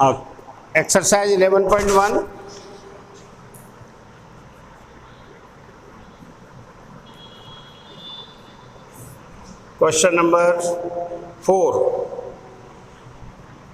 Exercise 11.1 question number 4।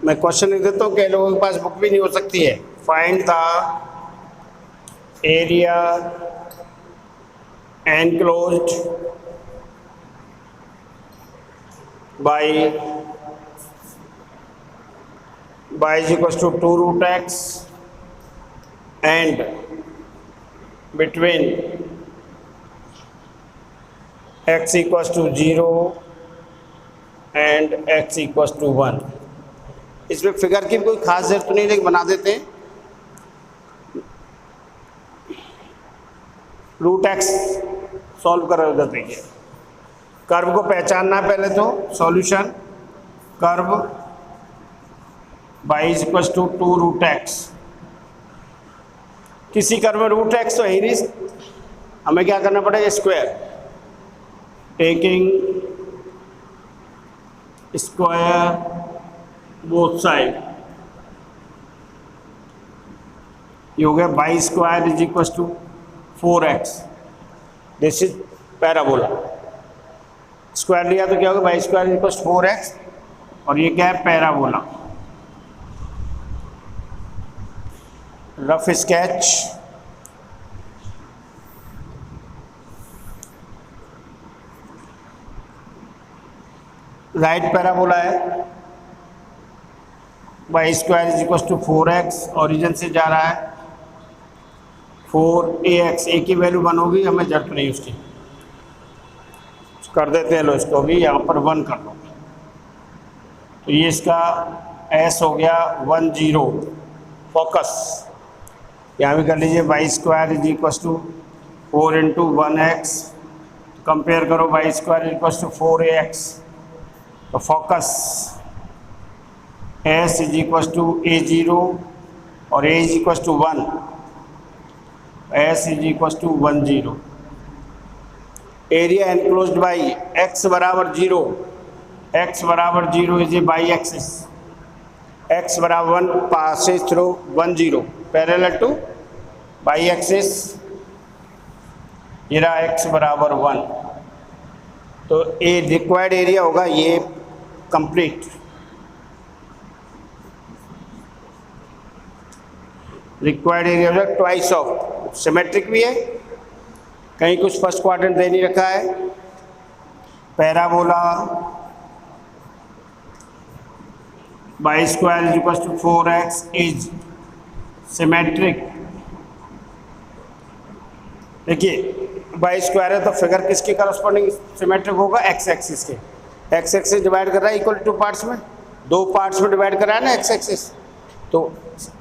मैं question लिख देता हूँ, कई लोगों के पास बुक भी नहीं हो सकती है। Find the area enclosed by is equals to 2 root x and between x equals to 0 and x equals to 1। इसमें फिगर की कोई खास जरूरत नहीं, लेकिन बना देते हैं। रूट एक्स सॉल्व कर रहे होते हैं। कर्व को पहचानना है पहले तो। Solution curve y is equal to 2 root x. किसी कर्व में रूट एक्स तो है ही नहीं, हमें क्या करना पड़ेगा? Square. Taking square both side, ये हो गया y square is equal to 4x। This is parabola. Square लिया तो क्या होगा? y स्क्वायर इक्वल 4x और ये क्या है? Parabola. Rough sketch. Right parabola है। y square is equal to 4x, origin से जा रहा है 4ax। a की वैल्यू 1 होगी, हमें जरूरत नहीं उसकी, कर देते हैं। लो इसको भी यहाँ पर 1 कर दो, तो ये इसका s हो गया 1 0। फोकस यहाँ भी कर लीजिए। y square is equal to 4 into 1x। Compare करो, y square equal to 4ax। तो focus s is equal to a0 और a is equal to 1। s is equal to 1 0। Area enclosed by x बराबर 0। x बराबर 0 is a y axis. x बराबर 1 passes through 1 0 parallel to y axis. ये रहा x बराबर 1। तो ए required area होगा ये कंप्लीट। रिक्वायर्ड एरिया होगा ट्वाइस ऑफ। सिमेट्रिक भी है, कहीं कुछ फर्स्ट क्वाड्रेंट दे नहीं रखा है। Parabola y square is equal to 4x is symmetric. देखिए y स्क्वायर है तो फिगर किसके करस्पॉन्डिंग सिमेट्रिक होगा? x एक्सिस के। x एक्सिस डिवाइड कर रहा है इक्वल टू पार्ट्स में, 2 पार्ट्स में डिवाइड कर रहा है ना x एक्सिस। तो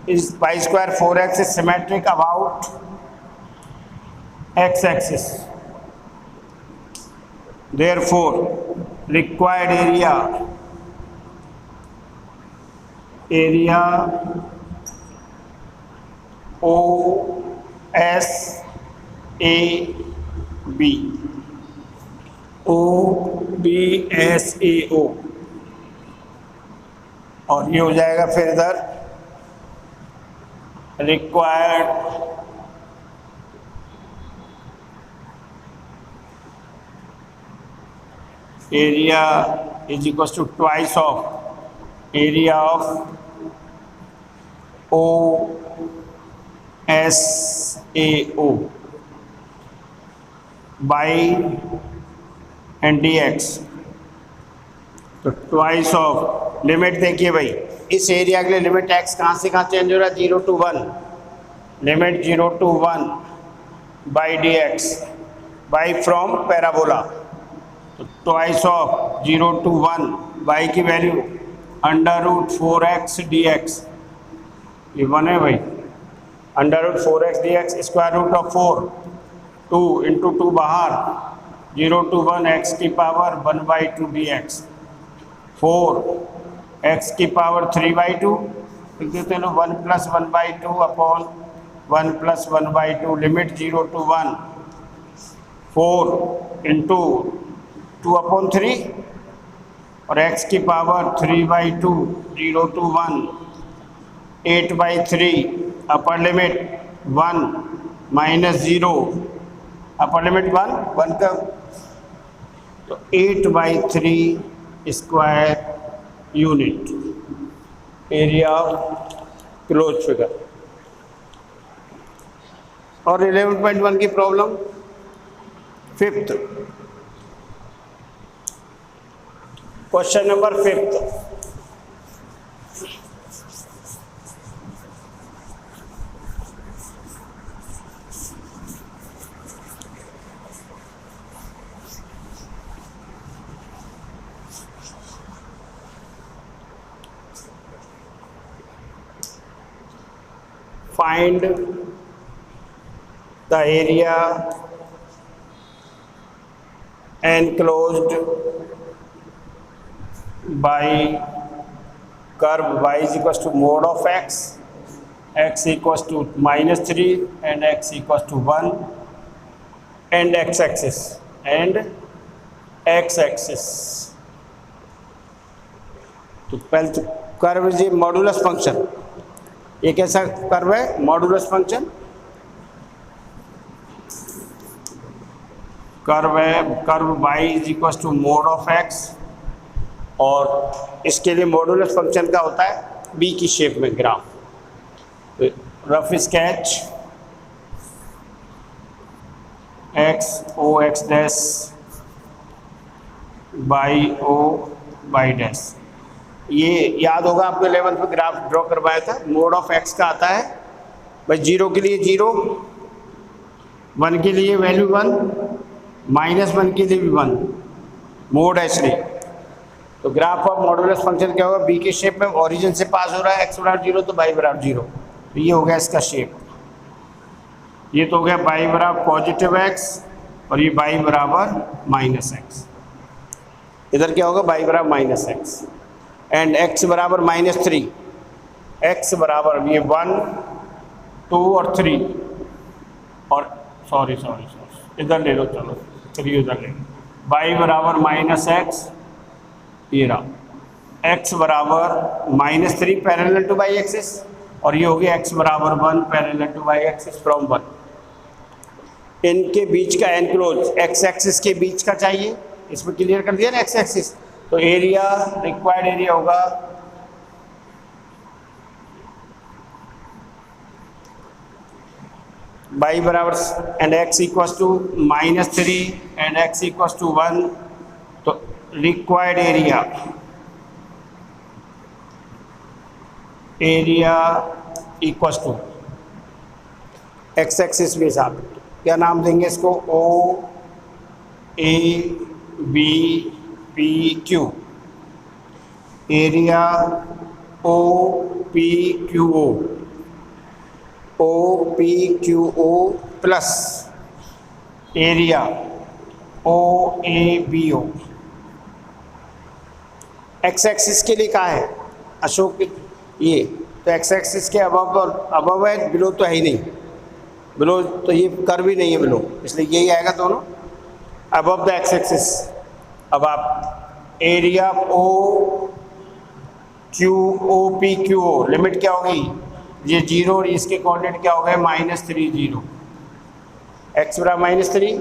इस y square 4x is symmetric about x axis, therefore required area OSAO और ये हो जाएगा फिर इधर required area is equals to twice of area of OSAO by and dx। तो ट्वाइस ऑफ लिमिट देखिए भाई, इस एरिया के लिए लिमिट x कहाँ से कहाँ चेंज हो रहा है? 0 to 1। लिमिट 0 to 1 by dx by from parabola. तो ट्वाइस ऑफ 0 to 1 y की वैल्यू √4x dx। ये 1 है भाई। √4x dx square root of 4, 2 into 2 बाहर, 0 to 1 x की पावर 1/2 dx। 4 x की पावर 3/2 लिख देते हैं। 1 + 1/2 अपॉन 1 + 1/2 लिमिट 0 to 1 4 इंटू 2/3 और x की power 3/2 0 to 1 8/3 upper limit 1 minus 0 upper limit 1 का, तो 8/3 square unit area of close figure. और 11.1 की problem 5th, question number 5th। Find the area enclosed by curve y is equals to mod of x, x equals to -3 and x equals to 1, and x-axis तो पहले curve is a modulus function. ये कैसा curve है? Modulus function curve है, curve y is equal to mod of x, और इसके लिए modulus function का होता है b की शेप में graph. Rough sketch x o x dash y o y dash. ये याद होगा आपको 11th में ग्राफ ड्रॉ करवाया था। मोड ऑफ x का आता है भाई 0 के लिए 0, 1 के लिए वैल्यू 1, -1 के लिए भी 1, मोड है इसलिए। तो ग्राफ ऑफ मॉडुलस फंक्शन क्या होगा? b के शेप में, ओरिजिन से पास हो रहा है, x बराबर 0 तो y बराबर 0, तो ये हो गया इसका शेप। ये तो हो गया y बराबर पॉजिटिव x और ये y बराबर -x। इधर क्या होगा? y बराबर -x एंड x बराबर -3, x बराबर ये 1 2 और 3, और सॉरी इधर ले लो, चलो 3 उधर ले लो। y बराबर -x, ये रहा x बराबर -3 पैरेलल टू y एक्सिस, और ये हो गया x बराबर 1 parallel to y axis from 1। इनके बीच का एनक्लोज x एक्सिस के बीच का चाहिए, इसमें क्लियर कर दिया ना x एक्सिस। तो एरिया, रिक्वायर्ड एरिया होगा y बराबर and x equals to -3 and x equals to 1, तो required area equals to x axis के साथ क्या नाम देंगे इसको? O A B P Q, area O P Q O plus area O A B O। X axis के लिए कहा है अशोक? ये तो एक्स एक्सिस के अबव है, बिलो तो है ही नहीं, बिलो तो ये कर भी नहीं है बिलो, इसलिए यही आएगा दोनों अबव द एक्स एक्सिस। अब आप area O Q O P Q O limit क्या होगी? ये 0 और इसके कोऑर्डिनेट क्या हो गए? -3 0, x बराबर -3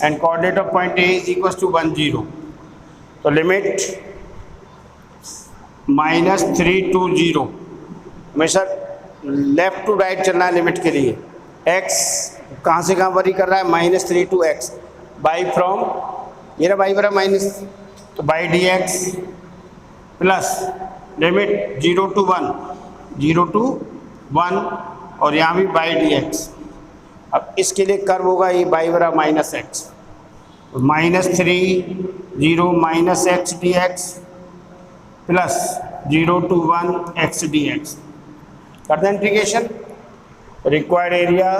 and coordinate of point A is equal to 1 0, तो लिमिट -3 to 0, हमेशा लेफ्ट टू राइट चलना है लिमिट के लिए। x कहाँ से कहाँ वरी कर रहा है? -3 to x, बाई फ्रॉम ये रहा y बराबर माइनस, तो by dx plus limit 0 to 1 और यहाँ भी बाई dx। अब इसके लिए कर्व होगा ये y बराबर -x, -3 0 -x dx plus 0 to 1 x dx। कर दें इंटीग्रेशन। रिक्वायर्ड एरिया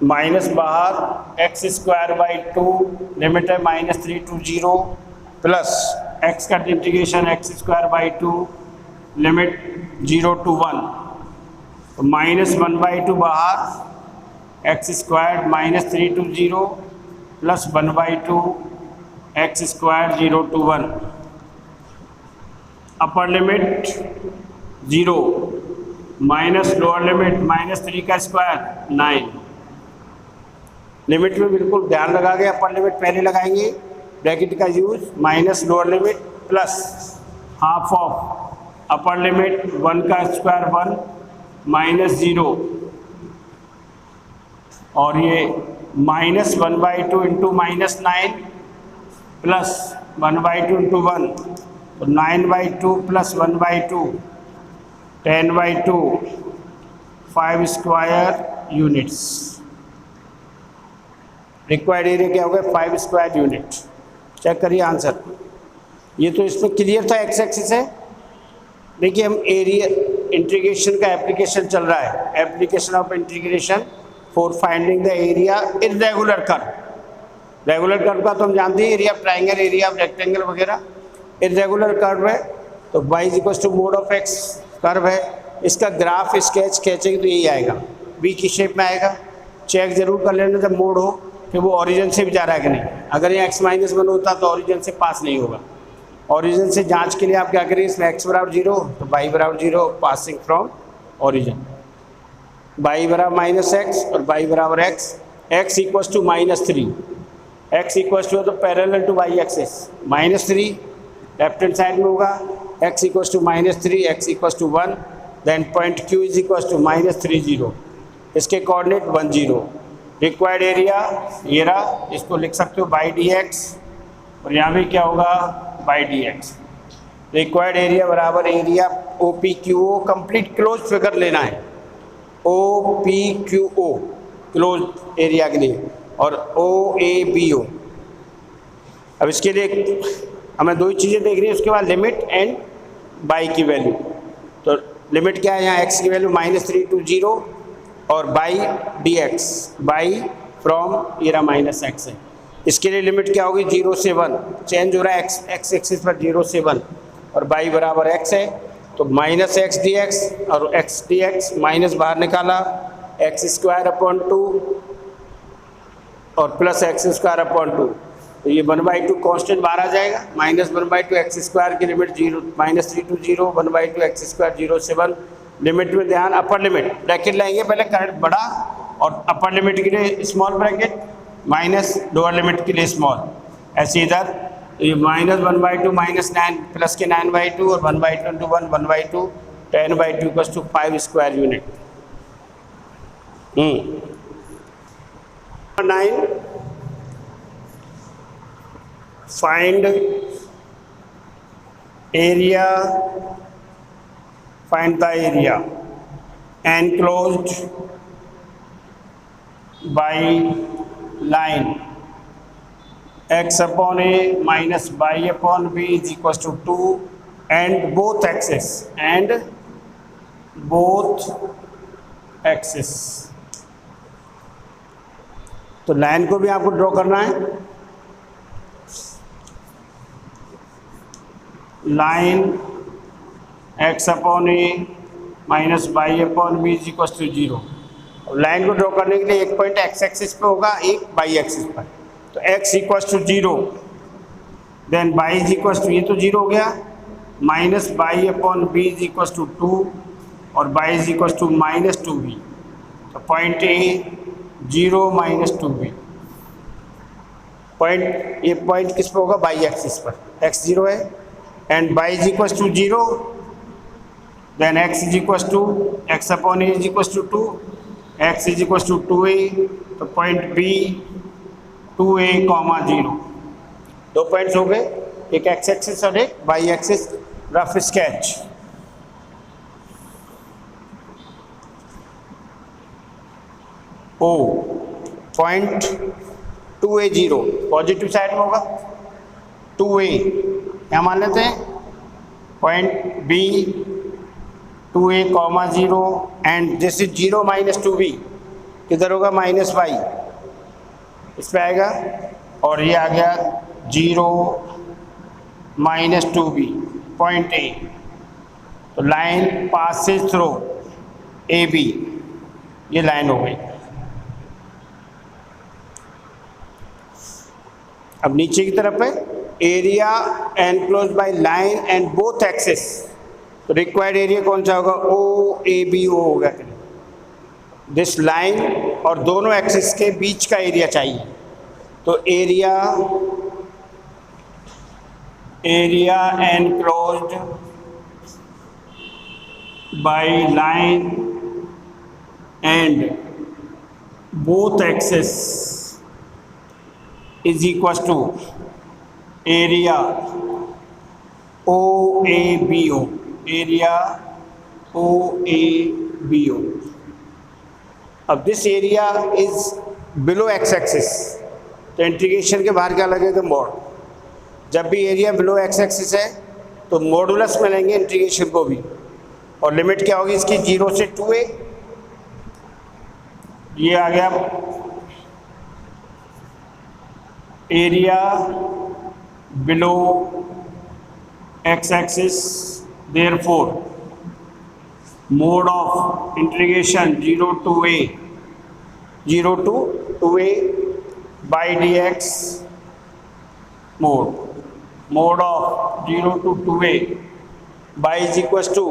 माइनस बाहर x²/2 लिमिट है -3 to 0 प्लस x का इंटीग्रेशन x²/2 लिमिट 0 to 1, तो -1/2 बाहर x² -3 to 0 plus 1/2 x² 0 to 1। Upper limit 0 minus lower limit -3 का square 9। Limit में बिल्कुल ध्यान लगा के अपर लिमिट पहले लगाएंगे, ब्रैकेट का use, minus lower limit plus half of upper limit 1 का स्क्वायर 1 -0 और ये -1/2 इंटू -9 प्लस 1/2 इंटू 1 तो 9/2 plus 1/2 10/2 5 square units. Required area क्या होगा 5 स्क्वायर यूनिट। चेक करिए आंसर। ये तो इसमें क्लियर था, एक्स एक्सिस है। देखिए हम एरिया इंटीग्रेशन का एप्लीकेशन चल रहा है, application of integration for finding the area in regular curve. Regular curve का तो हम जानते हैं, area triangle, area of rectangle वगैरह। इरेगुलर कर्व है तो y equal to mod of x curve है, इसका ग्राफ स्केच खींचेंगे तो यही आएगा, v की शेप में आएगा। चेक जरूर कर लेना जब मोड हो कि वो ओरिजिन से भी जा रहा है कि नहीं। अगर ये x-1 होता तो ओरिजिन से पास नहीं होगा। ओरिजिन से जांच के लिए आप क्या करिए, इसमें x बराबर 0 तो y बराबर 0 पासिंग फ्रॉम ओरिजिन, y बराबर -x और y बराबर x, x equal to -3, x equal to तो parallel to y axis -3 left hand side में होगा, x equal to -3 x equal to 1, then point q is equal to -30, इसके coordinate 1 0। Required area ये रहा, इसको लिख सकते हो बाई dx और यहाँ भी क्या होगा बाई dx। रिक्वायर्ड एरिया बराबर area OPQO, complete close figure लेना है OPQO क्लोज एरिया के लिए, और OABO। अब इसके लिए हमें दो ही चीज़ें देख रही है, उसके बाद लिमिट एंड बाई की वैल्यू। तो लिमिट क्या है यहाँ, x की वैल्यू -3 to 0 और बाई dx, बाई फ्रॉम ये रहा -x है। इसके लिए लिमिट क्या होगी 0 से 1, चेंज हो रहा है x एक्सिस पर 0 से 1 और बाई बराबर x है तो -x dx और x dx माइनस बाहर निकाला x² 2 और प्लस x²/2 तो ये 1/2 कांस्टेंट बाहर आ जाएगा, -1/2 x² की लिमिट 3 to 0 1/2 x² 0 से 1। लिमिट में ध्यान, अपर लिमिट ब्रैकेट लाएंगे पहले, करंट बड़ा और अपर लिमिट के लिए small bracket minus lower limit के लिए स्मॉल, ऐसे इधर ये -1/2 -9 प्लस के 9/2 और 1/2 into 1 1/2 10/2 equal to 5 square unit. 9 find area, find the area enclosed by line x upon a minus y upon b is equals to 2 and both axes, and both axes। तो line को भी आपको draw करना है। Line x upon A minus y upon B is equal to 0। Line को draw करने के लिए एक पॉइंट x एक्सिस पे होगा, एक y एक्सिस पर, तो x equal to 0 then y is equal to, ये तो 0 हो गया, minus y upon B is equal to 2 और y is equal to -2b। तो पॉइंट ए 0 -2b, पॉइंट ये पॉइंट किस पे होगा y एक्सिस पर, x 0 है and y is equals to 0, then x is equals to x upon a is equals to 2, x is equals to 2a, तो point B 2a, 0। दो points हो गए, एक x एक्सिस और एक y axis. Rough sketch, O point 2a 0 positive side में होगा, 2a क्या मान लेते हैं, point B 2a, 0 and this is 0 -2b, किधर होगा -y, इस पे आएगा, और ये आ गया 0 -2b पॉइंट A। तो लाइन पासेस थ्रू AB, ये लाइन हो गई। अब नीचे की तरफ है area enclose by line and both axis तो रिक्वायर्ड एरिया कौन सा होगा, ओ ए बी ओ होगा। दिस लाइन और दोनों एक्सिस के बीच का एरिया चाहिए। तो area enclosed by line and both axis is equal to area O A B O, area O A B O. अब this area is below x axis, तो integration के बाहर क्या लगेगा, मोड। जब भी एरिया बिलो एक्स एक्सिस है तो मॉडुलस में लेंगे इंटीग्रेशन को भी, और लिमिट क्या होगी इसकी, 0 से 2a। ये आ गया area below x axis, therefore mode of integration 0 to 2a by dx, mode of 0 to 2a by is equals to,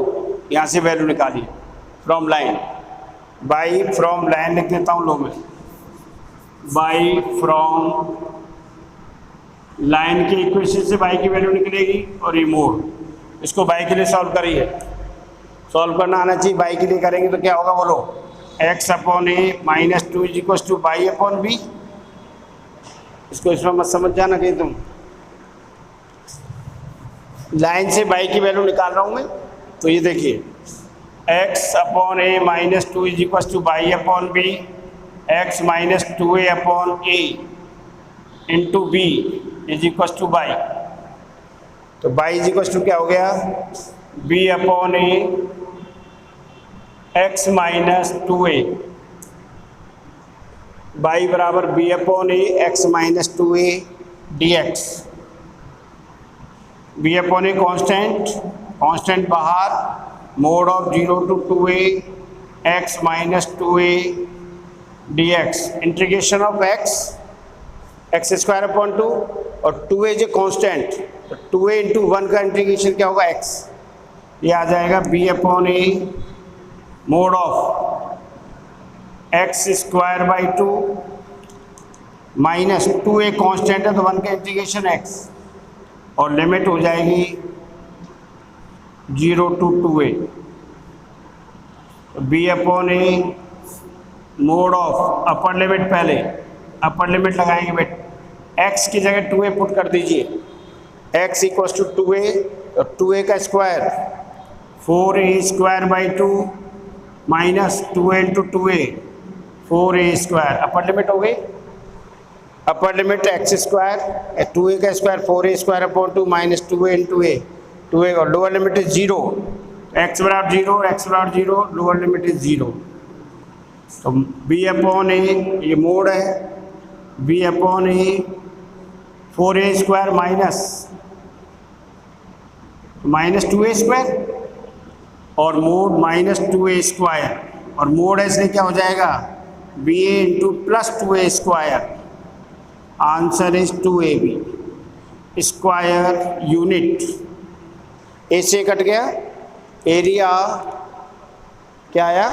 यहाँ से वैल्यू निकालिए from line, by from line लिख देता हूँ लोग में, बाई फ्रॉम लाइन के इक्वेशन से बाई की वैल्यू निकलेगी, और ये मोड। इसको बाई के लिए सॉल्व करिए, सॉल्व करना आना चाहिए। बाई के लिए करेंगे तो क्या होगा बोलो, x upon A minus 2 is equal to y upon B. इसको इसमें मत समझ जाना कहीं तुम, लाइन से बाई की वैल्यू निकाल रहा हूँ मैं। तो ये देखिए x upon A minus 2 is equal to y upon b, x minus 2a upon a into b is equal to y. तो बाई इज इक्वल टू क्या हो गया, b upon a x minus 2a, y बराबर b upon a x minus 2a dx। b upon a constant बाहर, mod of 0 to 2a x minus 2a dx, integration of x square upon 2, और 2a जो constant, तो 2a into 1 का integration क्या होगा, x। ये आ जाएगा b upon A mode of x square by 2 minus 2a constant है तो 1 का इंटीग्रेशन x, और लिमिट हो जाएगी 0 to 2a। b upon A mode of upper limit, पहले अपर लिमिट लगाएंगे बेट, x की जगह 2a पुट कर दीजिए, x इक्वल्स टू 2a, तो 2a का square 4a square by 2 minus 2a into 2a 4a square, upper limit हो गई। Upper limit x square 2a का square 4a square upon 2 minus 2a into a 2a, और lower limit is 0, x बराबर 0, x बराबर 0, lower limit is 0। तो b upon ए, ये mod है, b upon a 4a square minus 2a square, और mod minus 2a square, और mod है इसलिए क्या हो जाएगा, ba into plus 2a square. Answer is 2ab square unit. A से कट गया, एरिया क्या आया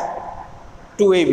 2ab।